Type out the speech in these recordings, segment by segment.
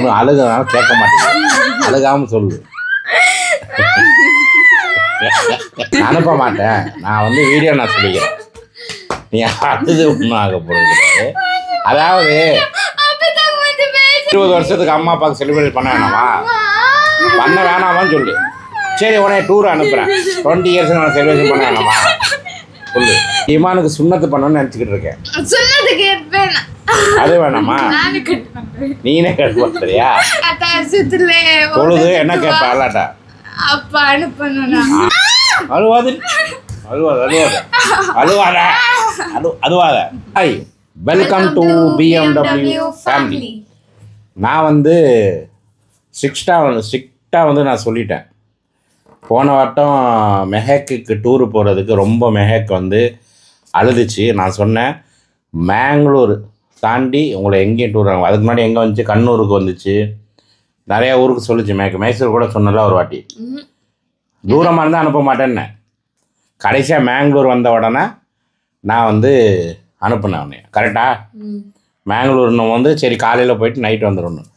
ஒன்று அழுகுனாலும் கேட்க மாட்டேங்குது. அழுகாமல் சொல்லு. அனுப்ப மாட்டேன். நான் வந்து வீடியோ நான் சொல்லிக்கிறேன். நீ அழுது ஒன்றும் ஆக போகிறது. அதாவது 20 வருஷத்துக்கு அம்மா அப்பாவுக்கு செலிப்ரேட் பண்ண வேணாமா? பண்ண வேணாமான்னு சொல்லு. சரி உடனே டூர் அனுப்புகிறேன். 20 இயர்ஸ் நான் செலிப்ரேஷன் பண்ண வேணாமா சொல்லு. இமானுக்கு சுண்ணத்து பண்ணணும்னு நினச்சிக்கிட்டு இருக்கேன். அது வேணாமா? நீனே கட் பண்ணுறியா? பொழுது என்ன கேட்ப? அல்லாட்டா அழுவாது அழுவாத. Hi, welcome to BMW family. நான் வந்து ஸ்ட்ரிக்டாக வந்து நான் சொல்லிட்டேன். போன வட்டம் மெஹேக்கு டூரு போகிறதுக்கு ரொம்ப மெஹேக் வந்து அழுதுச்சு. நான் சொன்னேன் மேங்களூர் தாண்டி உங்களை எங்கேயும் டூர் ஆகும். அதுக்கு முன்னாடி எங்கே வந்துச்சு? கண்ணூருக்கு வந்துச்சு, நிறையா ஊருக்கு சொல்லிச்சு. மைசூர் கூட சொன்னல ஒரு வாட்டி. தூரமாக இருந்தால் அனுப்ப மாட்டேன்னு. கடைசியாக மேங்களூர் வந்த உடனே நான் வந்து அனுப்புனேன் உடனே. கரெக்டாக மேங்களூர்னு வந்து சரி காலையில் போயிட்டு நைட்டு வந்துடணும்.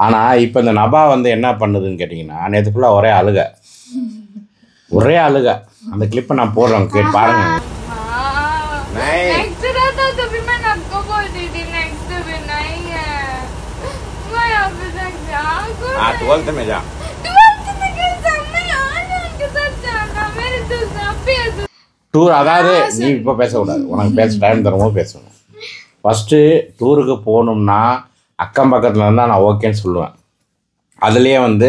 ஆனால் இப்போ இந்த நபா வந்து என்ன பண்ணுதுன்னு கேட்டிங்கன்னா, நேற்று ஃபுல்லாக ஒரே அழுக. அந்த கிளிப்பை நான் போடுறேன், கேட்டு பாருங்க. டூர் அதாவது நீ இப்போ பேசக்கூடாது. உனக்கு பேச டைம் தரும்போது பேசணும். ஃபஸ்ட்டு டூருக்கு போகணும்னா அக்கம் பக்கத்தில் இருந்தால் நான் ஓகேன்னு சொல்லுவேன். அதுலேயே வந்து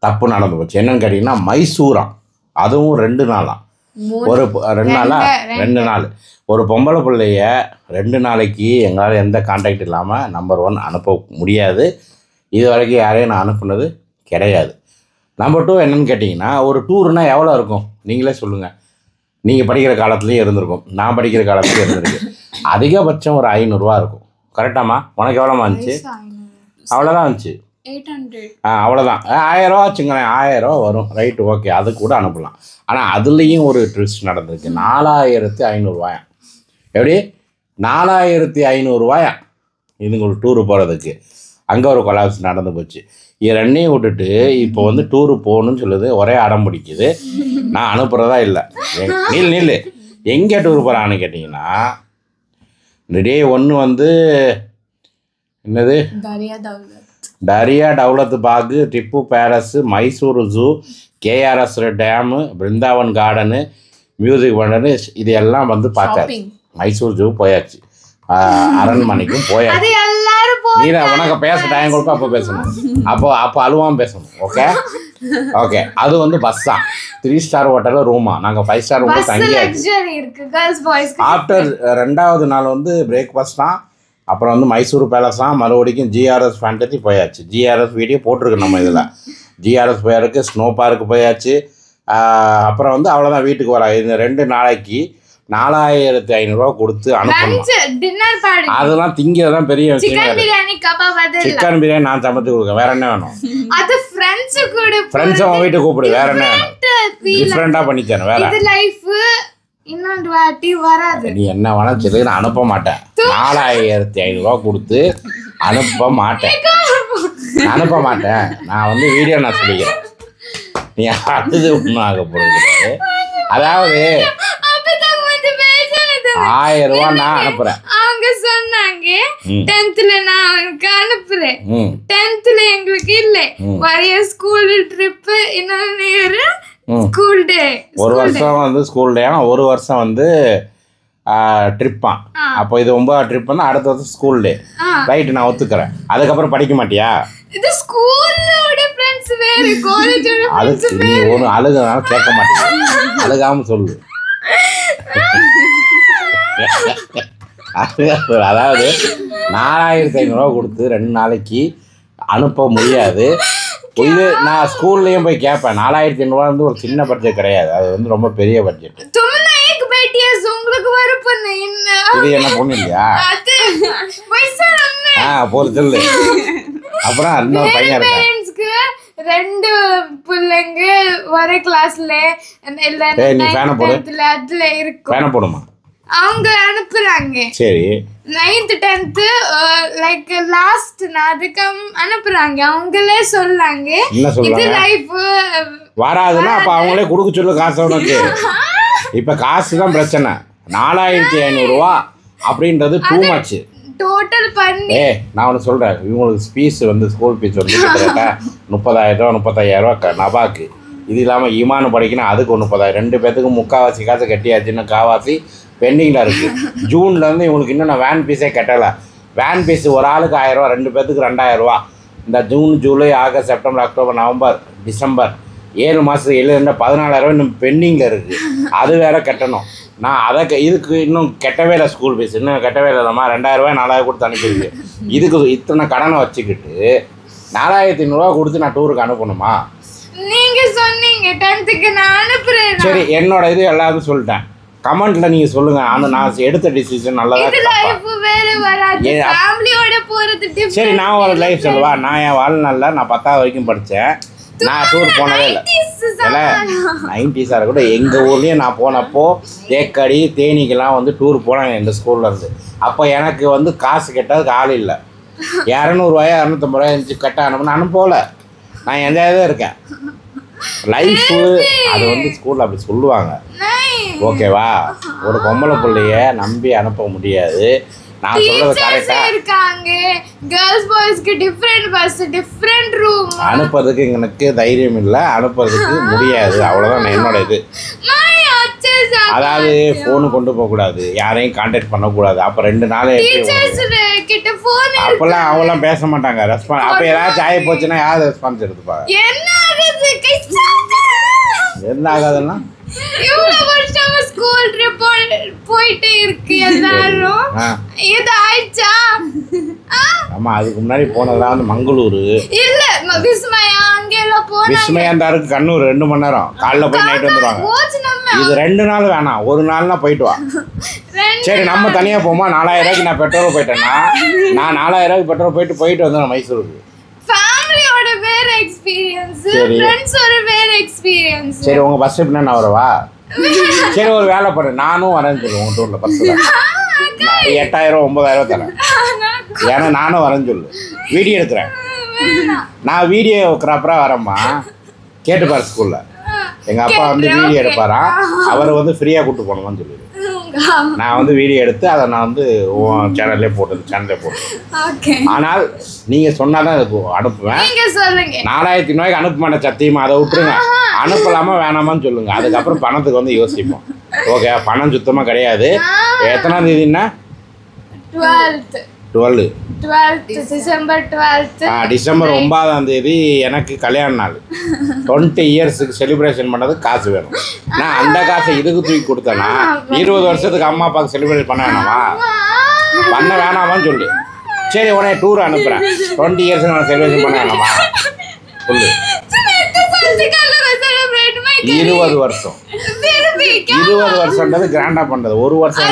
தப்பு நடந்து போச்சு. என்னன்னு கேட்டிங்கன்னா மைசூராம், அதுவும் 2 நாளாம். ஒரு 2 நாள் ஒரு பொம்பளை பிள்ளைய 2 நாளைக்கு எங்களால் எந்த கான்டாக்ட் இல்லாமல் நம்பர் 1 அனுப்ப முடியாது. இது வரைக்கும் யாரையும் நான் அனுப்புனது கிடையாது. நம்பர் 2 என்னன்னு கேட்டிங்கன்னா, ஒரு டூர்னால் எவ்வளோ இருக்கும் நீங்களே சொல்லுங்கள். நீங்கள் படிக்கிற காலத்துலேயும் இருந்திருக்கும், நான் படிக்கிற காலத்துலேயும் இருந்திருக்கு. அதிகபட்சம் ஒரு 500 ரூபா இருக்கும். கரெக்டாமா? உனக்கு எவ்வளோமா இருந்துச்சு? அவ்வளோதான் இருந்துச்சு. அவ்வளோதான். 1000 ரூபா வச்சுங்களேன். 1000 ரூபா வரும். ரைட்டு, ஓகே, அது கூட அனுப்பலாம். ஆனால் அதுலேயும் ஒரு ட்விஸ்ட் நடந்திருக்கு. 4500 ரூபாயா? எப்படி 4500 ரூபாயா இதுங்க ஒரு டூரு போகிறதுக்கு? அங்கே ஒரு கொலாப்ஸ் நடந்து போச்சு. இது ரெண்டையும் விட்டுட்டு இப்போ வந்து டூரு போகணுன்னு சொல்லுது. ஒரே அடம் பிடிக்குது. நான் அனுப்புகிறதா இல்லை. நீல் எங்கே டூர் போகிறான்னு கேட்டிங்கன்னா, டே 1 வந்து என்னது, Dariya Daulat Bagh, Tipu palace, Mysore zoo, KRS dam, Brindavan garden, music பண்ணு, இது எல்லாம் வந்து பார்த்தாச்சு. மைசூர் ஜூ போயாச்சு, அரண்மனைக்கும் போயாச்சு. நீ உனக்கு பேச டைம் கொடுப்ப, அப்போ பேசணும். அப்போ அழுவாமல் பேசணும். ஓகே. அது வந்து பஸ்ஸா 3 ஸ்டார் ஹோட்டலில் ரூமா. நாங்கள் 5 ஸ்டார் ரூமில் தங்கியாச்சு. ஆஃப்டர் 2வது நாள் வந்து பிரேக்ஃபாஸ்ட் தான். அப்புறம் வந்து மைசூர் பேலஸ் தான். மறுபடிக்கும் ஜிஆர்எஸ் ஃபேண்டசி போயாச்சு. ஜிஆர்எஸ் வீடியோ போட்டிருக்கு நம்ம இதில். ஜிஆர்எஸ் போயிருக்கு, ஸ்னோ பார்க்கு போயாச்சு. அப்புறம் வந்து அவ்வளோதான், வீட்டுக்கு வர. இந்த 2 நாளைக்கு 4500 ரூபா கொடுத்து அனுப்பணும். அதெல்லாம் திங்கிறதான் பெரிய விஷயம். சிக்கன் பிரியாணி நான் சமைச்சு கொடுக்கேன். வேற என்ன வேணும்? ஃப்ரெண்ட்ஸ் அவன் வீட்டுக்கு கூப்பிடு. வேற என்ன வேணும்? டிஃப்ரெண்டா பண்ணித்தரேன். வேற நீ என்ன வேணா சொல்லி, நான் அனுப்ப மாட்டேன். 4500 ரூபா கொடுத்து அனுப்ப மாட்டேன். நான் வந்து வீடியோ நான் சொல்லிக்கிறேன். நீ அழுது ஒன்றும் ஆக போகிறது. அதாவது 1000 ரூபா நான் அனுப்புறேன். அவங்க சொன்னாங்க 10th நான் அவனுக்கு அனுப்புறேன். 10th எங்களுக்கு இல்ல, வரைய ஸ்கூல் ட்ரிப், இன்னொரு ஸ்கூல் டே. ஒரு வருஷம் வந்து ஸ்கூல் டே, ஒரு வருஷம் வந்து ட்ரிப்பா. அப்போ இது 9வது ட்ரிப்னா அடுத்த வருஷம் ஸ்கூல் டே. ரைட்டு, நான் ஒத்துக்கிறேன். அதுக்கப்புறம் படிக்க மாட்டியா? இது ஸ்கூலோட ஃப்ரெண்ட்ஸ் வேற, காலேஜோட ஃப்ரெண்ட்ஸ் வேற. நீ ஒரு அழுகுனால கேட்க மாட்டேங்க. அழுகாம சொல்லு. அதாவது 4500 ரூபா கொடுத்து 2 நாளைக்கு அனுப்ப முடியாது. இது நான் ஸ்கூல்லையும் போய் கேட்பேன். 4500 ரூபா வந்து ஒரு சின்ன பட்ஜெட் கிடையாது, அது வந்து ரொம்ப பெரிய பட்ஜெட். இது என்ன பொண்ணு இல்லையா? போல சொல்லு. அப்புறம் இன்னொரு பையன் இருக்கா, 2 பிள்ளைங்க ஒரே கிளாஸ்ல. நீ ஃபேனை போடு. அதுல இருக்கு. ஃபேனை போடுமா? அவங்க அனுப்புறாங்க. சரி 9th 10th லைக் லாஸ்ட் அதுக்கு அனுப்புறாங்க. அவங்களே சொல்லாங்க இது லைஃப் வராதுன்னா அப்ப அவங்களே கொடுக்க சொல்ல காசு உனக்கு. இப்ப காசு தான் பிரச்சனை. 4500 ரூபா அப்படின்றது டூ மச் டோட்டல் பண்ணி. நான் ஒன்று சொல்கிறேன், இவங்களுக்கு ஃபீஸ் வந்து ஸ்கூல் ஃபீஸ் வந்து கிட்டத்தட்ட 30,000 ரூபா 35,000 ரூபா நபாக்கு. இது இல்லாமல் ஈமானு படிக்கணும், அதுக்கு 30,000. 2 பேத்துக்கு முக்கால்வாசி காசு கட்டியாச்சுன்னு காவாசி பெண்டிங்கில் இருக்குது. ஜூன்லேருந்து இவங்களுக்கு இன்னும் நான் வேன் ஃபீஸே கட்டலை. வேன் ஃபீஸ் ஒரு ஆளுக்கு 1000 ரூபா, 2 பேத்துக்கு 2000 ரூபா. இந்த June July August September October November December 7 மாதத்துக்கு 14,000 ரூபா இன்னும் பெண்டிங்கில் இருக்குது. அது வேறு கட்டணும். நான் அதை இதுக்கு இன்னும் கெட்டவே இல்லை. ஸ்கூல் ஃபீஸ் இன்னும் கெட்டவே இல்லைம்மா. 2,000 ரூபாய் 4,000 கொடுத்து அனுப்பியிருக்கு. இதுக்கு இத்தனை கடனை வச்சுக்கிட்டு 4,500 ரூபா கொடுத்து நான் டூருக்கு அனுப்பணுமா? நீங்க சொன்னீங்க 10th நான் அனுப்புறேன். சரி என்னோட இது எல்லாரும் சொல்லிட்டேன். கமெண்ட்ல நீங்க சொல்லுங்க. ஆனா நான் எடுத்த டிசிஷன் நல்லதா போறது. சரி நான் ஒரு லைஃப் சொல்லுவா. நான் என் வாழ்நாளில் நான் 10வது வரைக்கும் படித்தேன். நான் டூர் போனதே இல்லை. இல்லை 90s கூட எங்கள் ஊர்லேயும் நான் போனப்போ தேக்கடி தேனிக்கெல்லாம் வந்து டூர் போனாங்க எங்கள் ஸ்கூலில் இருந்து. அப்போ எனக்கு வந்து காசு கெட்டதுக்கு ஆள் இல்லை. 200 ரூபாயா 250 ரூபாய் இருந்துச்சு கட்ட அனுப்பல. நான் எந்த இதாக இருக்கேன். லைஃபு அது வந்து ஸ்கூலில் அப்படி சொல்லுவாங்க. ஓகேவா? ஒரு பொம்பளை பிள்ளைய நம்பி அனுப்ப முடியாது. நான் சொல்றது கரெக்டா இருக்காங்க. गर्ल्स பாய்ஸ்க்கு டிஃபரண்ட் பஸ் டிஃபரண்ட் ரூம். அனுப்புறதுக்கு எனக்கு தைரியம் இல்லை, அனுப்புறதுக்கு முடியாது. அவ்வளோதான் என்னோட இது. அதாவது ஃபோனு கொண்டு போகக்கூடாது, யாரையும் கான்டாக்ட் பண்ணக்கூடாது. அப்போ 2 நாள் அப்போல்லாம் அவங்களாம் பேச மாட்டாங்க. ரெஸ்பான்ஸ் அப்போ ஏதாச்சும் ஆகி போச்சுன்னா யார் ரெஸ்பான்ஸ் எடுத்துப்பாங்க? என்ன ஆகாதுன்னா இவ்வளவு வருஷம் ஸ்கூல் ட்ரிப் போயிட்டே இருக்கு எல்லாரும். இது ஆயிடுச்சா? ஆமா அதுக்கு முன்னாடி போனதெல்லாம் வந்து மங்களூரு இல்ல விஸ்மயா அங்கெல்லாம் போனா. விஸ்மயா இருந்தாருக்கு கண்ணூர் 2 மணி நேரம். காலைல போய் நைட் வந்துடுவாங்க. இது 2 நாள் வேணாம், 1 நாள்னா போயிட்டு வா. சரி நம்ம தனியாக போமா. 4,000 ரூபாய்க்கு நான் பெட்ரோல் போயிட்டேன்னா நான் 4,000 ரூபாய்க்கு பெட்ரோல் போயிட்டு வந்தேன் மைசூருக்கு. ஃபேமிலியோட வேற எக்ஸ்பீரியன்ஸ், ஃப்ரெண்ட்ஸோட வேற எக்ஸ்பீரியன்ஸ். சரி உங்க பஸ் ட்ரிப்னா நான் வரவா? சரி ஒரு வேலை பண்ணு, நானும் வரேன்னு சொல்லு. உங்க டூர்ல பஸ்ல 8,000 9,000 தரேன். ஏன்னா நானும் வரேன்னு சொல்லு. வீடியோ எடுக்கிறேன். நான் வீடியோகிராஃபராக வரேம்மா. கேட்டுப்பார் ஸ்கூல்ல எங்கள் அப்பா வந்து வீடியோ எடுப்பாராம். அவரை வந்து ஃப்ரீயாக கூப்பிட்டு போகணுமான்னு சொல்லிடு. நான் வந்து வீடியோ எடுத்து அதை நான் வந்து சேனல்லே போட்டேன். ஆனால் நீங்கள் சொன்னால் தான் அனுப்புவேன். 4,000 ரூபாய்க்கு அனுப்ப மாட்டேன் சத்தியமா. அதை விட்டுருங்க. அனுப்பலாமா வேணாமான்னு சொல்லுங்க. அதுக்கப்புறம் பணத்துக்கு வந்து யோசிப்போம். ஓகே பணம் சுத்தமாக கிடையாது. எத்தனாம் தேதின்னா 12 டிசம்பர் 9ஆம் தேதி எனக்கு கல்யாண நாள். 20 இயர்ஸுக்கு செலிப்ரேஷன் பண்ணதுக்கு காசு வேணும். நான் அந்த காசை இதுக்கு தூக்கி கொடுத்தேன்னா 20 வருஷத்துக்கு அம்மா அப்பாவுக்கு செலிப்ரேட் பண்ண வேணாமா? பண்ண வேணாமான்னு சொல்லு. சரி உடனே டூர் அனுப்புகிறேன். 20 இயர்ஸுக்கு நான் செலிப்ரேஷன் பண்ண வேணாமா சொல்லு. 20 வருஷம் 20 வருஷம்ன்றது கிராண்டா பண்றது. 1 வருஷம்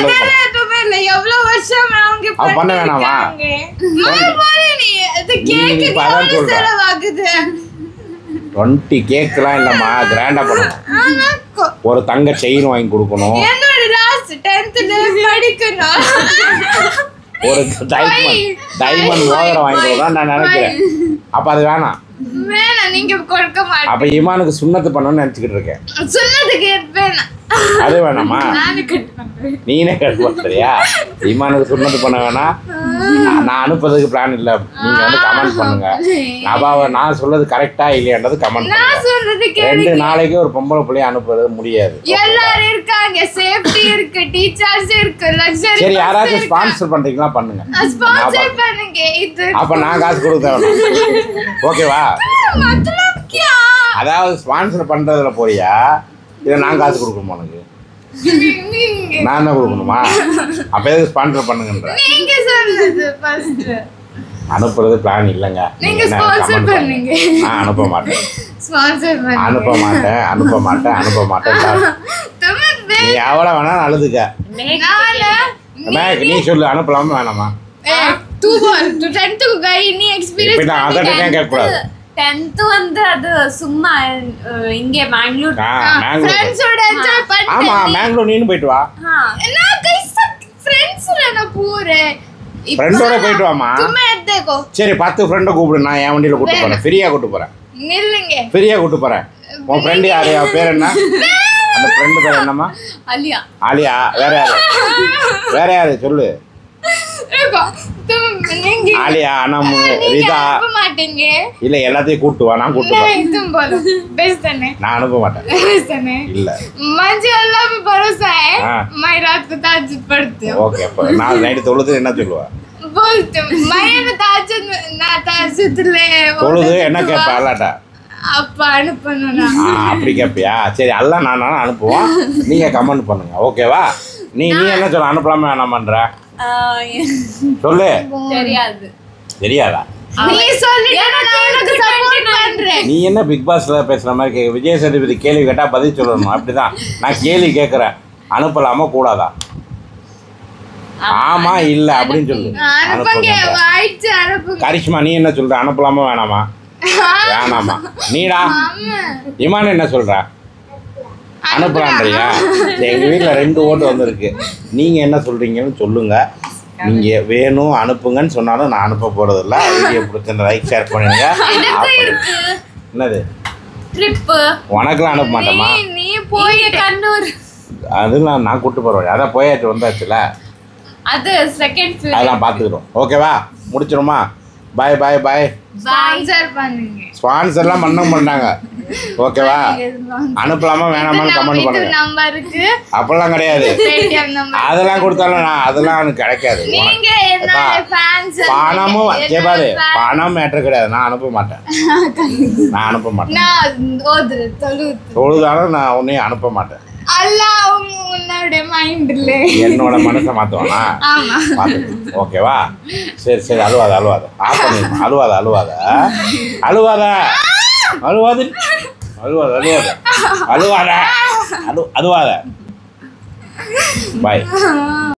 பண்ண வேணாமா? 20 கேக்லாம் இல்லம்மா, கிராண்டா பண்ணணும். ஒரு தங்க செயின் வாங்கி கொடுக்கணும். ஒரு டைமண்ட் மோதிரம் வாங்கி கொடுக்கலாம் நான் நினைக்கிறேன். அப்ப அது வேணாம். அப்ப ஈமானுக்கு சுண்ணத்து பண்ணணும்னு நினைச்சுக்கிட்டு இருக்கேன். அது வேணாமா? நீனே கட் பண்ணுறியா? ஈமானுக்கு சுண்ணத்து பண்ண வேணாம். நான் அனுப்புறதுக்கு பிளான் இல்லை. நீங்க வந்து கமெண்ட் பண்ணுங்க. நான் சொல்றது கரெக்டா இல்லையான்றது கமெண்ட் பண்ணுங்க. 2 நாளைக்கு ஒரு பொம்பளை பிள்ளைய அனுப்புறது முடியாது. எல்லாரும் இருக்காங்க, சேஃப்டி இருக்கு, டீச்சர்ஸ் இருக்கு, லக்ஸரி. சரி யாராச்சும் ஸ்பான்சர் பண்றீங்களா பண்ணுங்க. ஸ்பான்சர் பண்ணுங்க. இது அப்ப நான் காசு கொடுக்க வேணாம். ஓகேவா? அதாவது ஸ்பான்சர் பண்றதுல போறியா இல்லை நான் காசு கொடுக்கணுமா? உனக்கு நான் தான் கொடுக்கணுமா? அப்ப எதுக்கு ஸ்பான்சர் பண்ணுங்கன்ற? அனுப்புறது பிளான் இல்லைங்க. நான் அனுப்ப மாட்டேன். நீ எவ்வளோ வேணாலும் அழுதுக்க. நீ சொல்லு அனுப்பலாமா வேணாமா? கேட்கக்கூடாது. 10th வந்து அது சும்மா இங்கே பெங்களூர் ஆமா பெங்களூர் நீனும் போயிட்டு வா. फ्रेंड्स रहना पूरे ஃப்ரெண்டோட போயிட்டு வாமா. तुम्हें देखो சரி 10 ஃப்ரெண்டை கூப்பிடு, நான் என் வண்டியில் கூப்பிட்டு போகிறேன், ஃப்ரீயாக கூப்பிட்டு போகிறேன், मिलेंगे ஃப்ரீயாக கூப்பிட்டு போகிறேன். உன் ஃப்ரெண்டு யாரு, அவன் பேர் என்ன? அந்த ஃப்ரெண்டு பேர் என்னம்மா? आलिया ஆலியா. வேற யாரு? வேற யாரு சொல்லு. देखो तुम मिलेंगे ஆலியா, அனம், ரிதா. अनुप माटेंगे இல்லை எல்லாத்தையும் கூப்பிட்டு வா, நான் கூப்பிட்டு போகிறேன். नहीं तुम बोलो बेस्ट है நான் அனுப்ப மாட்டேன். बेस्ट है இல்லை. मुझे अल्लाह पे भरोसा है हाँ। मैं रात को ताज्जुद पढ़ती हूँ ஓகே, அப்போ நான் நைட்டு தொழுது என்ன சொல்லுவா? बोलती हूँ मैं ताज्जुद ना ताज्जुद ले தொழுது என்ன கேட்ப அல்லாட்டா? அப்பா அனுப்பணும்னா அப்படி கேட்பியா? சரி, அல்ல நான் அனுப்புவோம், நீங்கள் கமெண்ட் பண்ணுங்க, ஓகேவா? நீ என்ன சொல்ல, அனுப்பலாமா வேணாமன்ற சொல்லு. தெரியாது தெரியாதா? நீ சொல்லிட்டா நான் உனக்கு சப்போர்ட் பண்றேன். நீ என்ன பிக் பாஸ்ல பேசுற மாதிரி கேட்க? விஜய் சேதுபதி கேள்வி கேட்டா பதில் சொல்லணும், அப்படிதான். நான் கேள்வி கேட்குறேன், அனுப்பலாமா கூடாதா? ஆமா இல்ல அப்படின்னு சொல்லு. அனுப்புங்க ஆயிடுச்சு அனுப்புங்க. கரிஷ்மா நீ என்ன சொல்ற, அனுப்பலாமா வேணாமா? வேணாமா. நீடா இமான் என்ன சொல்ற? அனுப்பலான்றியா? எங்க வீட்டுல 2 ஓட்டு வந்திருக்கு, நீங்க என்ன சொல்றீங்கன்னு சொல்லுங்க. நீங்க வேணும் அனுப்புங்கன்னு சொன்னாலும் நான் அனுப்ப போறது இல்ல. வீடியோ பிடிச்சிருந்தா லைக் ஷேர் பண்ணுங்க. என்னது ட்ரிப் உனக்குலாம் அனுப்ப மாட்டேமா? நீ போய் கண்ணூர் அதெல்லாம் நான் கூட்டு போறேன், அதான் போயாச்சு வந்தாச்சுல, அது செகண்ட் ஃபிலிம் அதெல்லாம் பார்த்துக்கிறோம். ஓகேவா? முடிச்சிருமா? பாய் பாய் பாய். ஸ்பான்சர் பண்ணுங்க. ஸ்பான்சர்லாம் பண்ணாங்க, ஓகேவா? அனுப்பலாமா வேணாமான்னு கமெண்ட் பண்ணுங்க. நம்பருக்கு அப்பெல்லாம் கிடையாது, பேடிஎம் நம்பர் அதெல்லாம் கொடுத்தாலும் அதெல்லாம் எனக்கு கிடைக்காது. நீங்க என்ன ஃபேன்ஸ் பணமும் ஜெபாது பணம் மேட்டர் கிடையாது, நான் அனுப்ப மாட்டேன். நான் அனுப்ப மாட்டேன். நான் ஓதுற தொழுதாலும் நான் உன்னையும் அனுப்ப மாட்டேன். அல்லாஹ் உன்னோட மைண்ட்ல என்னோட மனசை மாற்றுவானா? ஆமா பார்த்து ஓகேவா? சரி சரி, அழுவாத ஆஃப் பண்ணிடுமா. அழுவாத அழுவாத அழுவாத பாய்.